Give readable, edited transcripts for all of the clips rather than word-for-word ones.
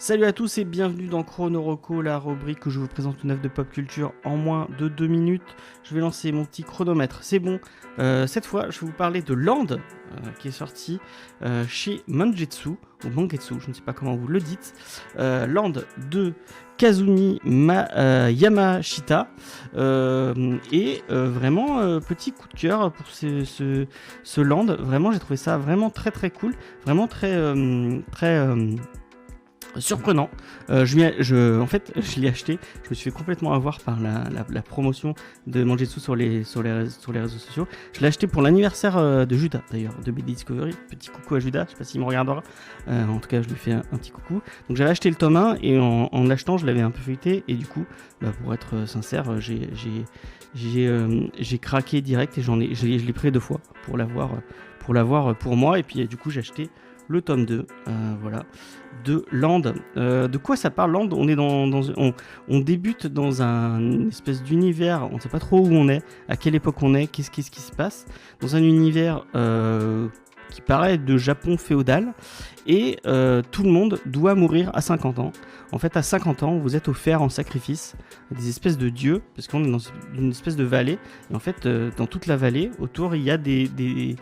Salut à tous et bienvenue dans Chrono Roco, la rubrique où je vous présente une œuvre de pop culture en moins de 2 minutes. Je vais lancer mon petit chronomètre, c'est bon. Cette fois, je vais vous parler de Land, qui est sorti chez Mangetsu, ou Mangetsu, je ne sais pas comment vous le dites. Land de Kazumi Yamashita. Vraiment, petit coup de cœur pour ce Land. Vraiment, j'ai trouvé ça vraiment très très cool. Vraiment très surprenant. En fait, je l'ai acheté. Je me suis fait complètement avoir par la promotion de Mangetsu sur les réseaux sociaux. Je l'ai acheté pour l'anniversaire de Judas, d'ailleurs, de BD Discovery. Petit coucou à Judas, je sais pas s'il me regardera. En tout cas, je lui fais un petit coucou. Donc, j'avais acheté le tome 1 et en l'achetant, je l'avais un peu feuilleté. Et du coup, pour être sincère, j'ai craqué direct et je l'ai pris 2 fois pour l'avoir pour moi. Et puis, du coup, j'ai acheté le tome 2, voilà, de Land. De quoi ça parle, Land? On est on débute dans un espèce d'univers, on ne sait pas trop où on est, à quelle époque on est, qu'est-ce qui se passe, dans un univers qui paraît de Japon féodal, et tout le monde doit mourir à 50 ans. En fait, à 50 ans, vous êtes offert en sacrifice à des espèces de dieux, parce qu'on est dans une espèce de vallée, et en fait, dans toute la vallée, autour, il y a des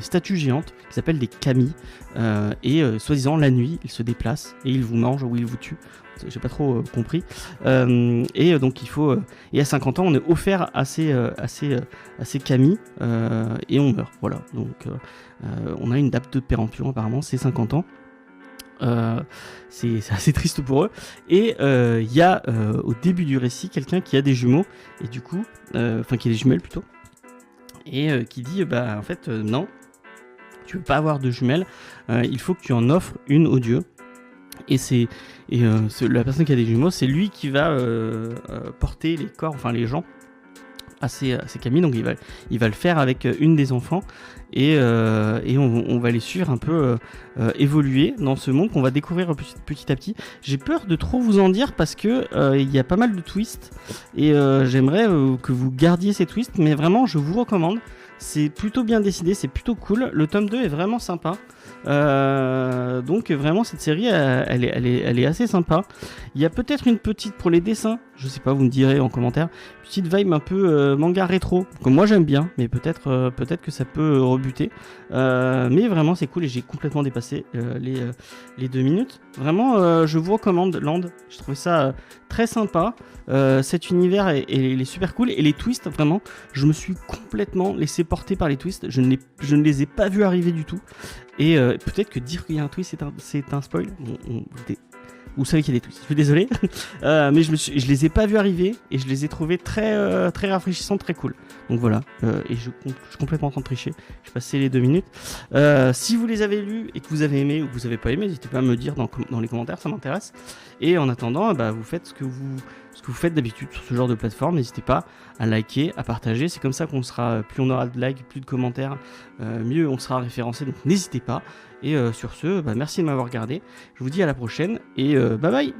statues géantes qui s'appellent des kami, et soi-disant, la nuit, ils se déplacent, et ils vous mangent ou ils vous tuent. J'ai pas trop compris. Et donc il faut. Et à 50 ans, on est offert à ces kami et on meurt. Voilà. Donc on a une date de péremption apparemment, c'est 50 ans. C'est assez triste pour eux. Et il y a au début du récit quelqu'un qui a des jumeaux et du coup, enfin qui a des jumelles plutôt, et qui dit en fait non, tu peux pas avoir de jumelles. Il faut que tu en offres une au dieu. Et la personne qui a des jumeaux, c'est lui qui va porter les corps, enfin les gens, à ces kami. Donc il va le faire avec une des enfants, et on va les suivre un peu évoluer dans ce monde qu'on va découvrir petit à petit. J'ai peur de trop vous en dire parce que il y a pas mal de twists, et j'aimerais que vous gardiez ces twists, mais vraiment je vous recommande. C'est plutôt bien décidé, c'est plutôt cool. Le tome 2 est vraiment sympa. Donc vraiment cette série elle est assez sympa. Il y a peut-être une petite, pour les dessins, je sais pas, vous me direz en commentaire, petite vibe un peu manga rétro, que moi j'aime bien, mais peut-être que ça peut rebuter. Mais vraiment c'est cool et j'ai complètement dépassé les 2 minutes. Vraiment je vous recommande Land, je trouve ça très sympa. Cet univers il est super cool, et les twists, vraiment je me suis complètement laissé porter par les twists. Je ne les ai pas vus arriver du tout. Et peut-être que dire qu'il y a un twist c'est un spoil. Vous savez qu'il y a des twists, je suis désolé. Mais je les ai pas vus arriver et je les ai trouvés très rafraîchissants, très cool. Donc voilà, et je suis complètement en train de tricher. Je passé les 2 minutes. Si vous les avez lus et que vous avez aimé ou que vous avez pas aimé, n'hésitez pas à me dire dans les commentaires, ça m'intéresse. Et en attendant, vous faites ce que vous faites d'habitude sur ce genre de plateforme. N'hésitez pas à liker, à partager. C'est comme ça qu'on sera, plus on aura de likes, plus de commentaires, mieux on sera référencé. Donc n'hésitez pas. Et sur ce, merci de m'avoir regardé. Je vous dis à la prochaine et bye bye.